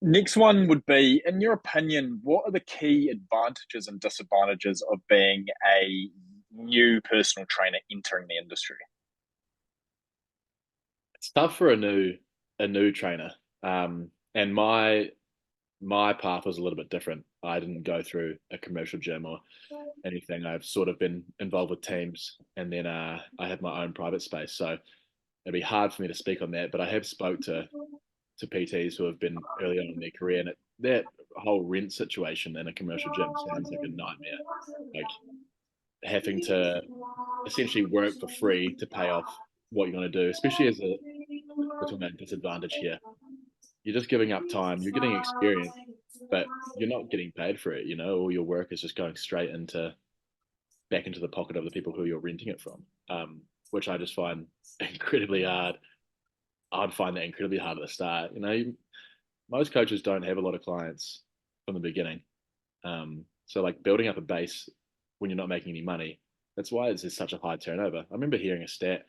Next one would be, in your opinion, what are the key advantages and disadvantages of being a new personal trainer entering the industry? It's tough for a new trainer. And my path was a little bit different. I didn't go through a commercial gym or anything. I've sort of been involved with teams, and then I have my own private space. So it'd be hard for me to speak on that. But I have spoke to PTs who have been early on in their career, and that whole rent situation in a commercial gym sounds like a nightmare. Like having to essentially work for free to pay off what you're going to do, especially as a we're talking about disadvantage here. You're just giving up time. You're getting experience, but you're not getting paid for it. All your work is just going straight into back into the pocket of the people who you're renting it from, which I just find incredibly hard. I'd find that incredibly hard at the start. Most coaches don't have a lot of clients from the beginning, so like building up a base when you're not making any money. That's why there's such a high turnover. I remember hearing a stat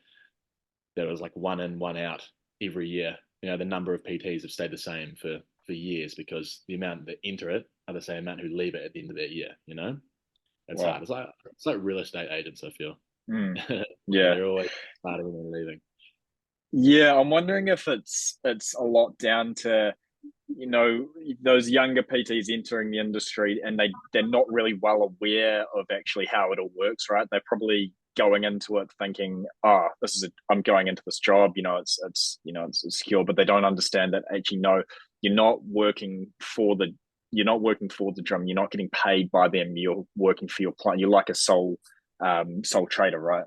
that was like one in, one out every year. The number of PTs have stayed the same for years because the amount that enter it are the same amount who leave it at the end of that year. It's Wow. hard. It's like real estate agents. I feel Mm, yeah. they're always starting and then leaving. Yeah, I'm wondering if it's a lot down to, those younger PTs entering the industry and they're not really well aware of actually how it all works, right? They're probably going into it thinking, oh, I'm going into this job, it's secure, but they don't understand that actually no, you're not working for the you're not working for the gym, you're not getting paid by them, you're working for your client. You're like a sole trader, right?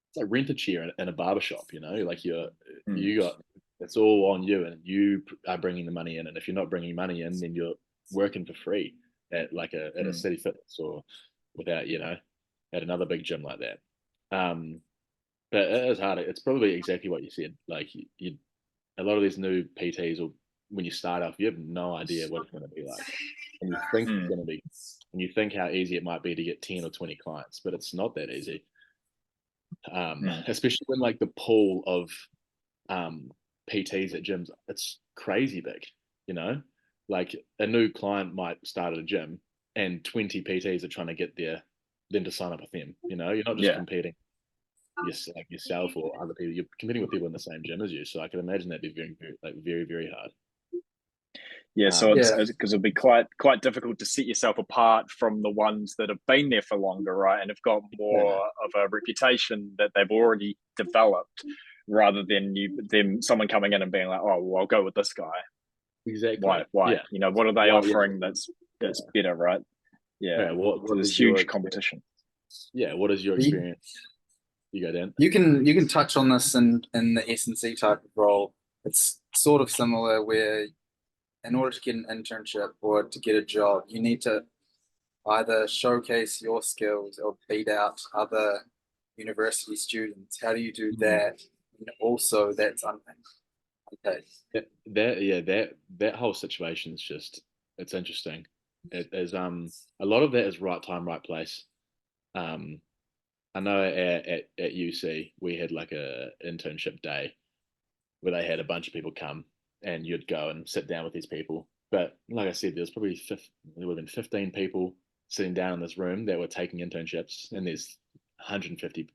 It's like rent a chair in a barber shop. Like Mm, you got it's all on you, and you are bringing the money in. And if you're not bringing money in, then you're working for free at like at a mm, City Fitness or without at another big gym like that. Um, but it is hard. It's probably exactly what you said. Like a lot of these new PTs, or when you start off, you have no idea what it's going to be like, and you think it's mm, going to be, and you think how easy it might be to get 10 or 20 clients, but it's not that easy. mm. Especially when like the pool of PTs at gyms, it's crazy big. You know, like a new client might start at a gym, and 20 PTs are trying to get them to sign up with them. You're not just Yeah. competing like yourself or other people. You're competing with people in the same gym as you. So I can imagine that'd be very, very, like very, very hard. Yeah, so it's Um, Yeah, because it'll be quite difficult to set yourself apart from the ones that have been there for longer, right? And have got yeah, more of a reputation that they've already developed, rather than someone coming in and being like, oh, well, I'll go with this guy. Why? exactly. Why? Yeah. What are they Why? Yeah. offering that's Yeah. better, right? Yeah. Yeah. What So What there's is your huge experience? competition. Yeah. What is your you, experience? You go down. you can touch on this in the S&C type of role. It's sort of similar where in order to get an internship or to get a job, you need to either showcase your skills or beat out other university students. How do you do Mm. that? And also, that's unpaid. That whole situation is just it's interesting. It is a lot of that is right time, right place. Um, I know at UC we had like a internship day where they had a bunch of people come and you'd go and sit down with these people. But like I said, there would have been 15 people sitting down in this room that were taking internships, and there's 150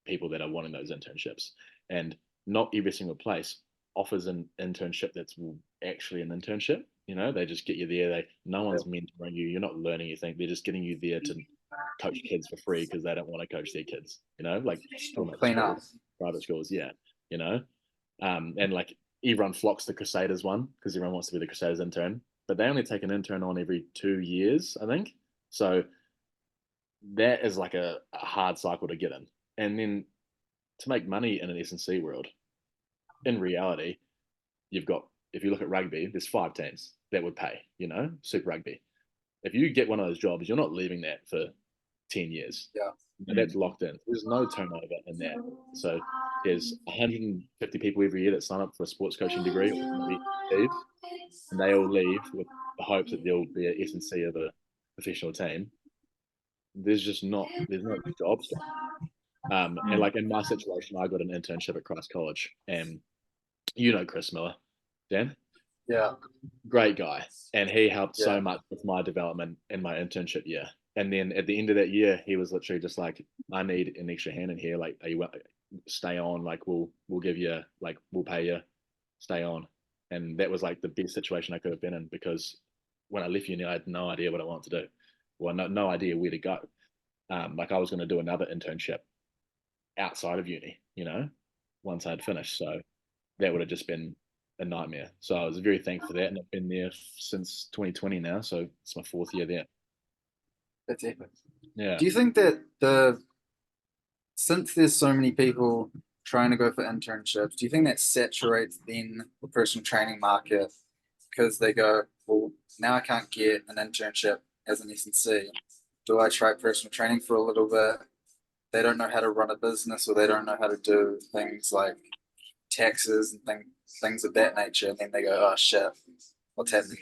people that are wanting those internships. And not every single place offers an internship that's actually an internship. They just get you there. No one's mentoring you. You're not learning anything. They're just getting you there to coach kids for free because they don't want to coach their kids. Like Or talking about clean up. schools, private schools. Yeah. You know, and like everyone flocks to Crusaders one because everyone wants to be the Crusaders intern, but they only take an intern on every 2 years, I think. So that is like a hard cycle to get in. And then to make money in an S&C world, in reality, you've got, if you look at rugby, there's 5 teams that would pay, Super Rugby. If you get one of those jobs, you're not leaving that for 10 years. Yeah. That's Mm. locked in. There's no turnover in that. So there's 150 people every year that sign up for a sports coaching degree or maybe leave, and they all leave with the hopes that there'll be an S&C of a professional team. There's no jobs. And Mm. like in my situation, I got an internship at Christ College, and Chris Miller, Dan. Yeah. Great guy, and he helped so Yeah. much with my development in my internship year. And then at the end of that year, he was literally just like, "I need an extra hand in here. Like, are you stay on? Like, we'll give you like we'll pay you, stay on." And that was like the best situation I could have been in because when I left uni, I had no idea what I wanted to do, well, no idea where to go. Like I was going to do another internship outside of uni, once I'd finished. So that would have just been a nightmare. So I was very thankful for that, and I've been there since 2020 now. So it's my fourth year there. That's epic. Yeah. Do you think that since there's so many people trying to go for internships, do you think that saturates then the personal training market because they go, well, now I can't get an internship as an S&C. Do I try personal training for a little bit? They don't know how to run a business or they don't know how to do things like taxes and things of that nature. And then they go, oh shit, what's happening?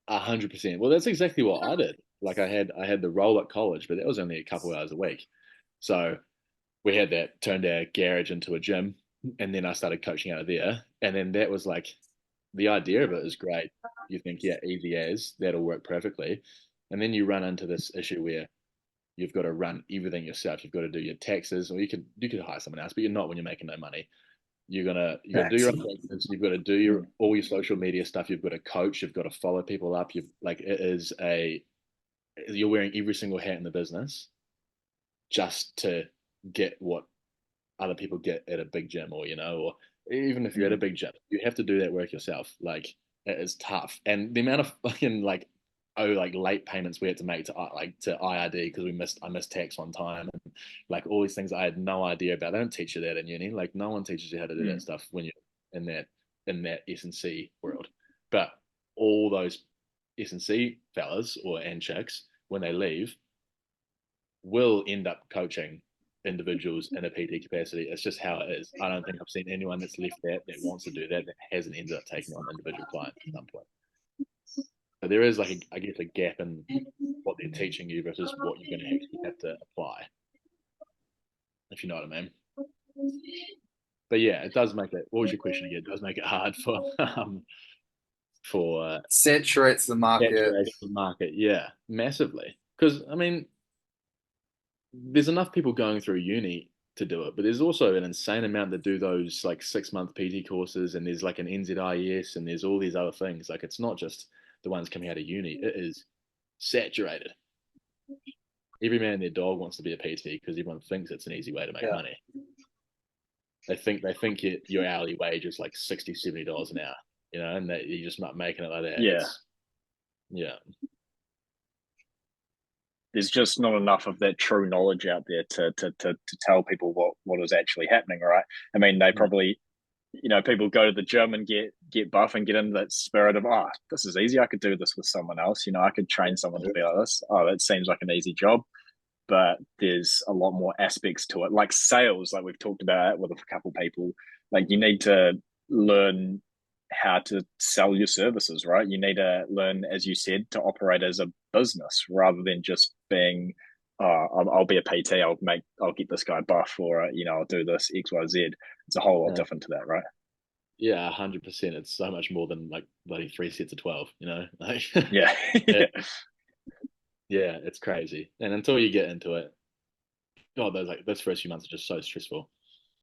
100%. Well, that's exactly what I did. Like I had the role at college, but that was only a couple hours a week. So we had that turned our garage into a gym, and then I started coaching out of there. And then that was like the idea of it is great. You think, yeah, easy as that'll work perfectly. And then you run into this issue where you've got to run everything yourself. You've got to do your taxes, or you could hire someone else, but you're not when you're making no money. You got to do your own taxes. You've got to do all your social media stuff. You've got to coach. You've got to follow people up. You're wearing every single hat in the business just to get what other people get at a big gym, or even if you're at a big gym, you have to do that work yourself. Like it is tough, and the amount of fucking like late payments we had to make to IRD because I missed tax one time, and like all these things I had no idea about. They don't teach you that in uni. Like no one teaches you how to do that stuff when you're in that S&C world. But all those S&C fellas and chicks when they leave will end up coaching individuals in a PT capacity. It's just how it is. I don't think I've seen anyone that's left that wants to do that hasn't ended up taking on individual clients at some point. So there is I guess a gap in what they're teaching you versus what you're going to actually have to apply, if you know what I mean. But yeah, it does make it. What was your question again? It does make it hard for Saturates the market. saturation of the market. Yeah, massively. Because I mean, there's enough people going through uni to do it, but there's also an insane amount that do those like 6 month PT courses, and there's like an NZIS, and there's all these other things. Like it's not just the ones coming out of uni; it is saturated. Every man and their dog wants to be a PT because everyone thinks it's an easy way to make money. They think your hourly wage is like $60-$70 an hour, and that you're just not making it like that. Yeah. Yeah. There's just not enough of that true knowledge out there to tell people what is actually happening, right? I mean, they probably, people go to the gym and get buff and get into that spirit of, oh, this is easy. I could do this with someone else. I could train someone to be like this. Oh, that seems like an easy job. But there's a lot more aspects to it, like sales, like we've talked about with a couple people. Like you need to learn how to sell your services, right? You need to learn, as you said, to operate as a business rather than just being, I'll be a PT, I'll get this guy buff, or I'll do this X, Y, Z. It's a whole lot different to that, right? Yeah, 100%. It's so much more than like bloody 3 sets of 12. Like Yeah. yeah, it's crazy. And until you get into it, God, those first few months are just so stressful.